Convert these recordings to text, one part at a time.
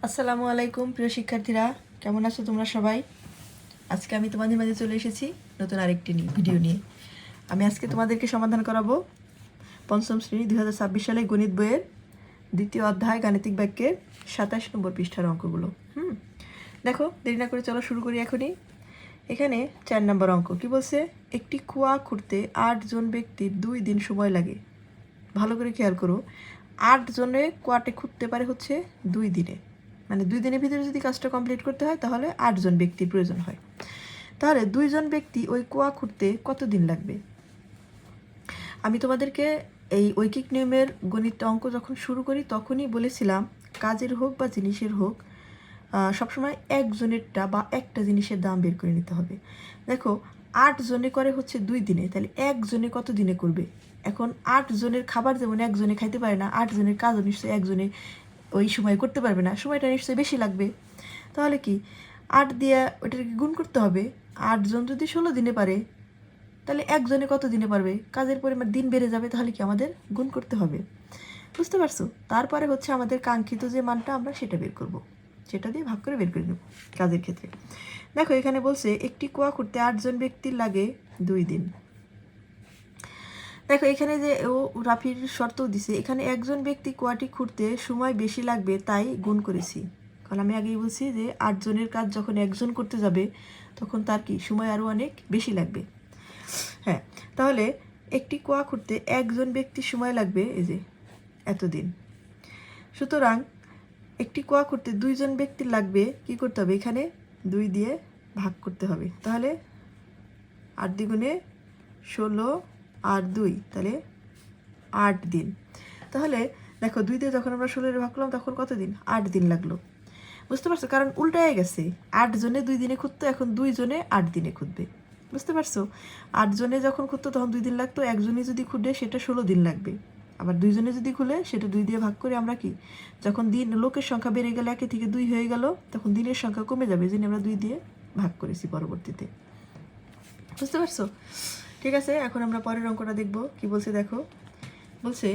আসসালামু আলাইকুম প্রিয় শিক্ষার্থীরা, কেমন আছো তোমরা সবাই? আজকে আমি তোমাদের মাঝে চলে এসেছি নতুন আরেকটি ভিডিও নিয়ে। আমি আজকে তোমাদেরকে সমাধান করাবো পঞ্চম শ্রেণী 2026 সালে গণিত বইয়ের দ্বিতীয় অধ্যায় গাণিতিক বাক্যের 27 নম্বর পৃষ্ঠার অঙ্কগুলো। দেখো, দেরি না করে চলো শুরু করি এখনই। এখানে 4 নম্বর অঙ্ক কি বলছে? একটি কুয়া খুঁড়তে 8 জন ব্যক্তির 2 দিন সময় লাগে। ভালো করে খেয়াল করো, 8 জনে কুয়াটে খুঁড়তে পারে হচ্ছে 2 দিনে, মানে 2 দিনের ভিতরে যদি কাজটা কমপ্লিট করতে হয় তাহলে 8 জন ব্যক্তির প্রয়োজন হয়। তাহলে 2 জন ব্যক্তি ওই কুয়া খুঁড়তে কত দিন লাগবে? আমি তোমাদেরকে এই ঐকিক নিয়মের গণিত অঙ্ক যখন শুরু করি তখনই বলেছিলাম, কাজের হোক বা জিনিসের হোক সবসময় একজনেরটা বা একটা জিনিসের দাম বের করে নিতে হবে। দেখো, 8 জনে করে হচ্ছে 2 দিনে, তাহলে একজনে কত দিনে করবে? এখন 8 জনের খাবার যেমন একজনে খাইতে পারে না, 8 জনের কাজও নিশ্চয়ই একজনে ওই সময় করতে পারবে না, সময়টা নিশ্চয়ই বেশি লাগবে। তাহলে কি 8 দিয়ে ওইটাকে গুণ করতে হবে। 8 জন যদি 16 দিনে পারে, তাহলে একজনে কত দিনে পারবে? কাজের পরিমাণ দিন বেড়ে যাবে, তাহলে কি আমাদের গুণ করতে হবে। বুঝতে পারছো? তারপরে হচ্ছে আমাদের কাঙ্ক্ষিত যে মানটা আমরা সেটা বের করব, সেটা দিয়ে ভাগ করে বের করে নেব কাজের ক্ষেত্রে। দেখো, এখানে বলছে একটি কুয়া খুঁড়তে 8 জন ব্যক্তির লাগে 2 দিন। দেখো, এখানে যে ও রাফির শর্ত দিছে, এখানে একজন ব্যক্তি কুয়াটি খুঁড়তে সময় বেশি লাগবে তাই গুণ করেছি। কারণ আমি আগেই বলছি যে 8 জনের কাজ যখন একজন করতে যাবে তখন তার কি সময় আরও অনেক বেশি লাগবে। হ্যাঁ, তাহলে একটি কুয়া খুঁড়তে একজন ব্যক্তির সময় লাগবে এই যে এতদিন। সুতরাং একটি কুয়া করতে 2 জন ব্যক্তির লাগবে, কি করতে হবে? এখানে 2 দিয়ে ভাগ করতে হবে। তাহলে 8 দ্বিগুণে 16 আর 2, তাহলে 8 দিন। তাহলে দেখো, 2 দিয়ে যখন আমরা 16 ভাগ করলাম তখন কত দিন? 8 দিন লাগলো। বুঝতে পারছো? কারণ উল্টায় গেছে, 8 জনে 2 দিনে খুঁজতো, এখন 2 জনে 8 দিনে খুঁজবে। বুঝতে পারছো? 8 জনে যখন খুঁজতো তখন 2 দিন লাগতো, একজনে যদি খুঁজে সেটা 16 দিন লাগবে। আবার 2 জনে যদি খুলে সেটা 2 দিয়ে ভাগ করে আমরা কি, যখন দিন লোকের সংখ্যা বেড়ে গেল 1 থেকে 2 হয়ে গেল, তখন দিনের সংখ্যা কমে যাবে, এই জন্য আমরা 2 দিয়ে ভাগ করেছি পরবর্তীতে। বুঝতে পারছো? ঠিক আছে, এখন আমরা পরের অঙ্কটা দেখব কি বলছে। দেখো, বলছে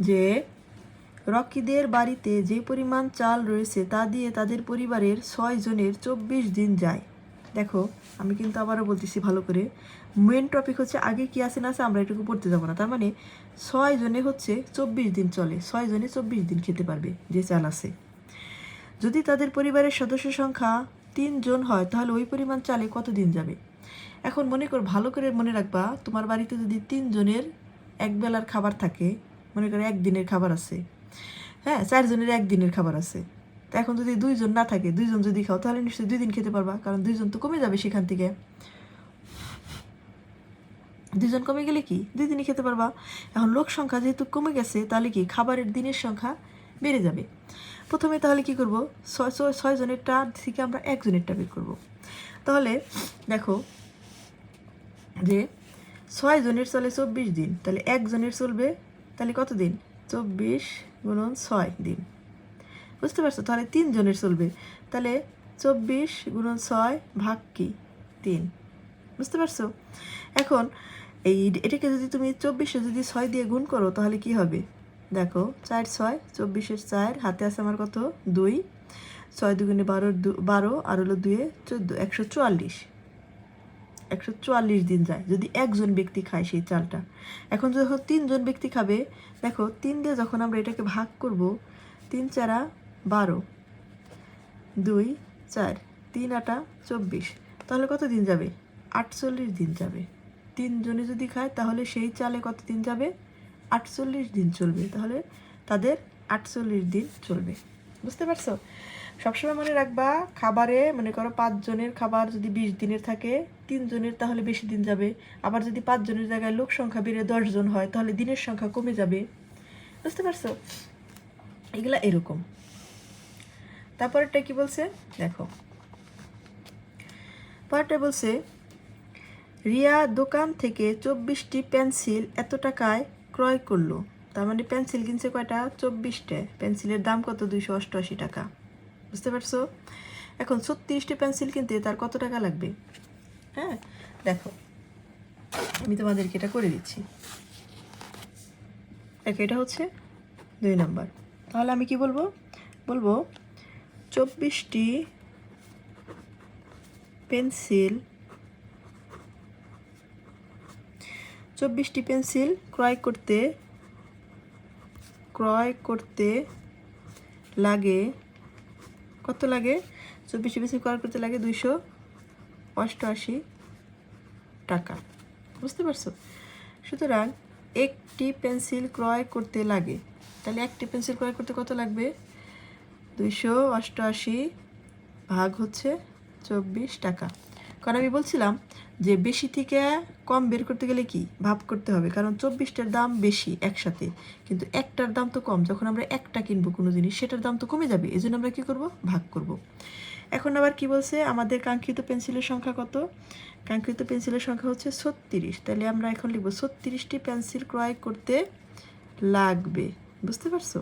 যে রকিদের বাড়িতে যে পরিমাণ চাল রয়েছে তা দিয়ে তাদের পরিবারের 6 জনের 24 দিন যায়। দেখো, আমি কিন্তু আবারও বলতেছি ভালো করে, মেন টপিক হচ্ছে আগে কি আছে না আছে আমরা এটুকু পড়তে যাবো না। তার মানে 6 জনে হচ্ছে 24 দিন চলে, 6 জনে 24 দিন খেতে পারবে যে চাল আছে। যদি তাদের পরিবারের সদস্য সংখ্যা 3 জন হয় তাহলে ওই পরিমাণ চালে কত দিন যাবে? এখন মনে কর, ভালো করে মনে রাখবা, তোমার বাড়িতে যদি 3 জনের এক বেলার খাবার থাকে, মনে করো 1 দিনের খাবার আছে, হ্যাঁ, 4 জনের 1 দিনের খাবার আছে। তো এখন যদি 2 জন না থাকে, 2 জন যদি খাও তাহলে নিশ্চয়ই 2 দিন খেতে পারবা, কারণ 2 জন তো কমে যাবে সেখান থেকে। 2 জন কমে গেলে কি 2 দিনই খেতে পারবা। এখন লোক সংখ্যা যেহেতু কমে গেছে, তাহলে কি খাবারের দিনের সংখ্যা বেড়ে যাবে। প্রথমে তাহলে কি করব, 6 জনেরটা থেকে আমরা 1 জনেরটা বের করব। তাহলে দেখো যে 6 জনের চলে 24 দিন, তাহলে 1 জনের চলবে তাহলে কত দিন? 24 গুণন 6 দিন। বুঝতে পারছো? তাহলে 3 জনের চলবে, তাহলে 24 গুণন 6 ভাগ কি 3। বুঝতে পারছো? এখন এটাকে যদি তুমি 24 যদি 6 দিয়ে গুণ করো তাহলে কি হবে? দেখো, 4 6 24 4, হাতে আছে আমার কত? 2, 6 দুগুণে 12 আর হলো 2 14, 144 দিন যায় যদি একজন ব্যক্তি খায় সেই চালটা। এখন যখন 3 জন ব্যক্তি খাবে, দেখো 3 দিয়ে যখন আমরা এটাকে ভাগ করব, 3 4 12, 2 4, 3 8 24, তাহলে কত দিন যাবে? 48 দিন যাবে। 3 জনে যদি খায় তাহলে সেই চালে কত দিন যাবে? 48 দিন চলবে। তাহলে তাদের 48 দিন চলবে। বুঝতে পারছো? সবসময় মনে রাখবা, খাবারে মনে করো 5 জনের খাবার যদি 20 দিনের থাকে, 3 জনের তাহলে বেশি দিন যাবে। আবার যদি 5 জনের জায়গায় লোক সংখ্যা বেড়ে 10 জন হয় তাহলে দিনের সংখ্যা কমে যাবে। বুঝতে পারছো? এগুলা এরকম। তারপরেরটা কি বলছে দেখো, পরেরটা বলছে রিয়া দোকান থেকে 24টি পেন্সিল এত টাকায় ক্রয় করলো। তার মানে পেন্সিল কিনছে কয়টা? 24টা। পেন্সিলের দাম কত? 288 টাকা। বুঝতে পারছো? এখন 36টি পেন্সিল কিনতে তার কত টাকা লাগবে? হ্যাঁ, দেখো আমি তোমাদেরকে এটা করে দিচ্ছি। দেখো, এটা হচ্ছে 2 নাম্বার। তাহলে আমি কি বলবো? বলবো 24টি পেন্সিল ক্রয় করতে লাগে, কত লাগে? 24টি পেন্সিল ক্রয় করতে লাগে 288 টাকা। বুঝতে পারছো? সুতরাং একটি পেন্সিল ক্রয় করতে লাগে, তাহলে একটি পেন্সিল ক্রয় করতে কত লাগবে? 288 ভাগ হচ্ছে 24 টাকা। কারণ আমি বলছিলাম যে বেশি থেকে কম বের করতে গেলে কি ভাগ করতে হবে, কারণ 24টার দাম বেশি একসাথে, কিন্তু একটার দাম তো কম। যখন আমরা একটা কিনবো কোনো জিনিস, সেটার দাম তো কমে যাবে, এই জন্য আমরা কী করবো? ভাগ করব। এখন আবার কি বলছে, আমাদের কাঙ্ক্ষিত পেন্সিলের সংখ্যা কত? কাঙ্ক্ষিত পেন্সিলের সংখ্যা হচ্ছে 36। তাহলে আমরা এখন লিখবো 36টি পেন্সিল ক্রয় করতে লাগবে। বুঝতে পারছো?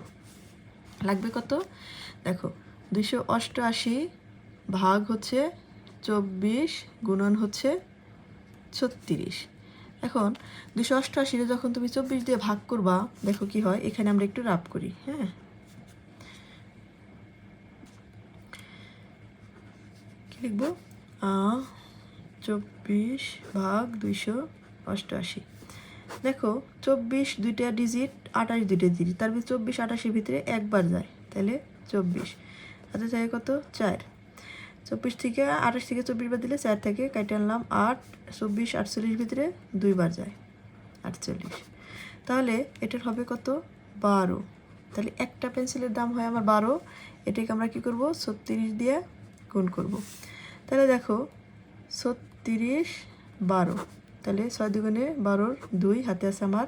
লাগবে কত? দেখো 288 ভাগ হচ্ছে 24 গুণন হচ্ছে 36। এখন 288 যখন তুমি 24 দিয়ে ভাগ করবা, দেখো কি হয়। এখানে আমরা একটু রাফ করি, হ্যাঁ, কি লিখবো? 24 ভাগ 288। দেখো 24 দুইটা ডিজিট, 28 দুইটা ডিজিট, তার ভিতরে 24 28-এর ভিতরে একবার যায়, তাহলে 24। আচ্ছা যায় কত? 4। 24 থেকে 28 থেকে 24 বাদ দিলে 4 থেকে কেটে আনলাম 8। 24 48 ভিতরে দুইবার যায়, 48। তাহলে এটার হবে কত? 12। তাহলে একটা পেন্সিলের দাম হয় আমার 12। এটাকে আমরা কি করব? 36 দিয়ে গুণ করব। তাহলে দেখো 36 12, তাহলে 6 দুগুণে 12, 2 হাতে আছে আমার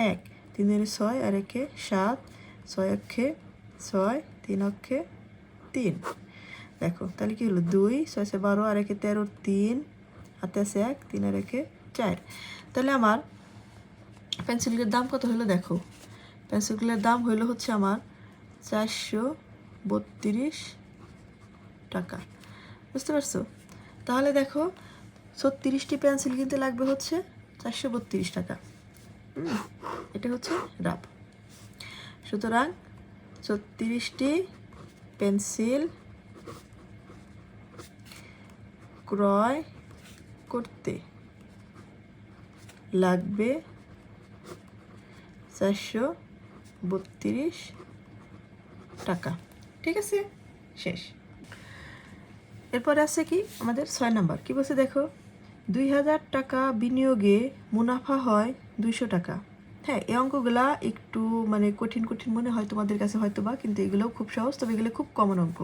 1, 3 দুগুণে 6 আর 1-এ 7, 6 অক্ষে 6, 3 অক্ষে 3। দেখো তাহলে কি হলো? 2 6 12 আর 1-এ 13, 3 হাতে আছে 1, 3 আর 1-এ 4। তাহলে আমার পেন্সিলগুলোর দাম কত হলো? দেখো পেন্সিলগুলোর দাম হইলো হচ্ছে আমার 432 টাকা। বুঝতে পারছো? তাহলে দেখো 36টি পেন্সিল কিনতে লাগবে হচ্ছে 432 টাকা। এটা হচ্ছে রাফ। সুতরাং 36টি পেন্সিল ক্রয় করতে লাগবে 432 টাকা। ঠিক আছে, শেষ। এরপরে আছে কি আমাদের 6 নাম্বার। কি বলছে দেখো, 2000 টাকা বিনিয়োগে মুনাফা হয় 200 টাকা। হ্যাঁ, এই অঙ্কগুলা একটু মানে কঠিন মনে হয় তোমাদের কাছে হয়তো বা, কিন্তু এগুলোও খুব সহজ, তবে এগুলো খুব কমন অঙ্ক।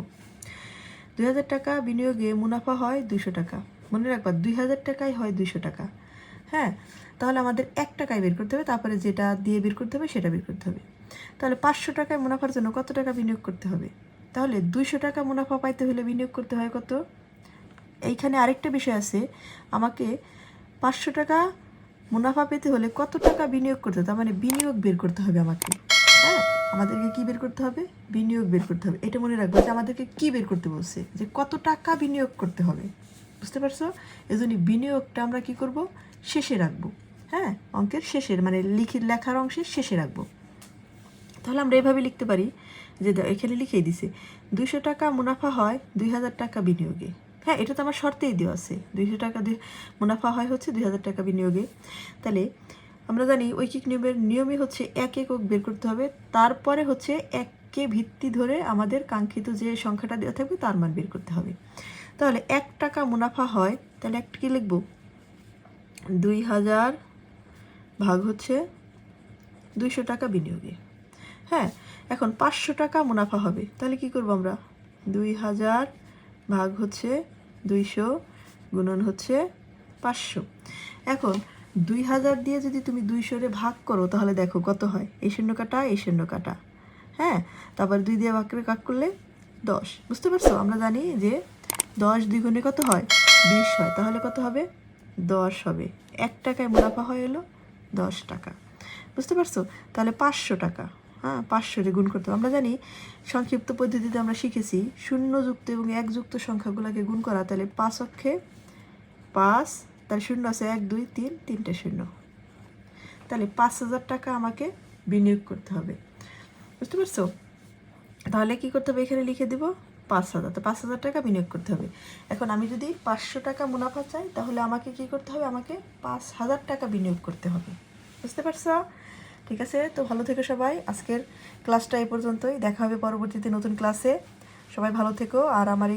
2000 টাকা বিনিয়োগে মুনাফা হয় 200 টাকা। মনে রাখবা 2000 টাকাই হয় 200 টাকা। হ্যাঁ, তাহলে আমাদের 1 টাকায় বের করতে হবে, তারপরে যেটা দিয়ে বের করতে হবে সেটা বের করতে হবে। তাহলে 500 টাকায় মুনাফার জন্য কত টাকা বিনিয়োগ করতে হবে? তাহলে 200 টাকা মুনাফা পাইতে হলে বিনিয়োগ করতে হয় কত? এইখানে আরেকটা বিষয় আছে, আমাকে 500 টাকা মুনাফা পেতে হলে কত টাকা বিনিয়োগ করতে হবে, তার মানে বিনিয়োগ বের করতে হবে আমাকে। হ্যাঁ, আমাদেরকে কি বের করতে হবে? বিনিয়োগ বের করতে হবে। এটা মনে রাখবো যে আমাদেরকে কি বের করতে বলছে, যে কত টাকা বিনিয়োগ করতে হবে। বুঝতে পারছো? এই জন্য বিনিয়োগটা আমরা কি করব? শেষে রাখবো। হ্যাঁ, অঙ্কের শেষের মানে লেখার অংশের শেষে রাখবো। তাহলে আমরা এভাবে লিখতে পারি যে এখানে লিখেই দিছে 200 টাকা মুনাফা হয় 2000 টাকা বিনিয়োগে। হ্যাঁ, এটা তো আমার শর্তেই দেওয়া আছে, 200 টাকা মুনাফা হয় হচ্ছে 2000 টাকা বিনিয়োগে। তাহলে আমরা জানি ঐকিক নিয়মই হচ্ছে এক একক বের করতে হবে, তারপরে হচ্ছে এককে ভিত্তি ধরে আমাদের কাঙ্ক্ষিত যে সংখ্যাটা দেওয়া থাকবে তার মান বের করতে হবে। তাহলে 1 টাকা মুনাফা হয়, তাহলে একটা কি লিখব? 2000 ভাগ হচ্ছে 200 টাকা বিনিয়োগে। হ্যাঁ, এখন 500 টাকা মুনাফা হবে, তাহলে কি করব আমরা? 2000 ভাগ হচ্ছে 200 গুণন হচ্ছে 500। এখন 2000 দিয়ে যদি তুমি 200-রে ভাগ করো, তাহলে দেখো কত হয়। এই শূন্য কাটা, এই শূন্য কাটা। হ্যাঁ, তারপর 2 দিয়ে ভাগ করলে 10। বুঝতে পারছো? আমরা জানি যে 10 দ্বিগুণে কত হয়? 20 হয়। তাহলে কত হবে? 10 হবে। 1 টাকায় মুনাফা হয় হলো 10 টাকা। বুঝতে পারছো? তাহলে 500 টাকা। হ্যাঁ, 500-রে গুণ করতে হবে। আমরা জানি সংক্ষিপ্ত পদ্ধতিতে আমরা শিখেছি শূন্যযুক্ত এবং একযুক্ত সংখ্যাগুলোকে গুণ করা। তাহলে 5 অক্ষে 5, তাহলে শূন্য আছে 1 2 3, 3টে শূন্য। তাহলে 5000 টাকা আমাকে বিনিয়োগ করতে হবে। বুঝতে পারছো? তাহলে কি করতে হবে, এখানে লিখে দিব 5,000, তো 5,000 টাকা বিনিয়োগ করতে হবে। এখন আমি যদি 500 টাকা মুনাফা চাই তাহলে আমাকে কি করতে হবে, আমাকে 5,000 টাকা বিনিয়োগ করতে হবে। বুঝতে পারছো? ঠিক আছে, তো ভালো থেকো সবাই। আজকের ক্লাসটা এই পর্যন্তই, দেখা হবে পরবর্তীতে নতুন ক্লাসে। সবাই ভালো থেকো। আর আমার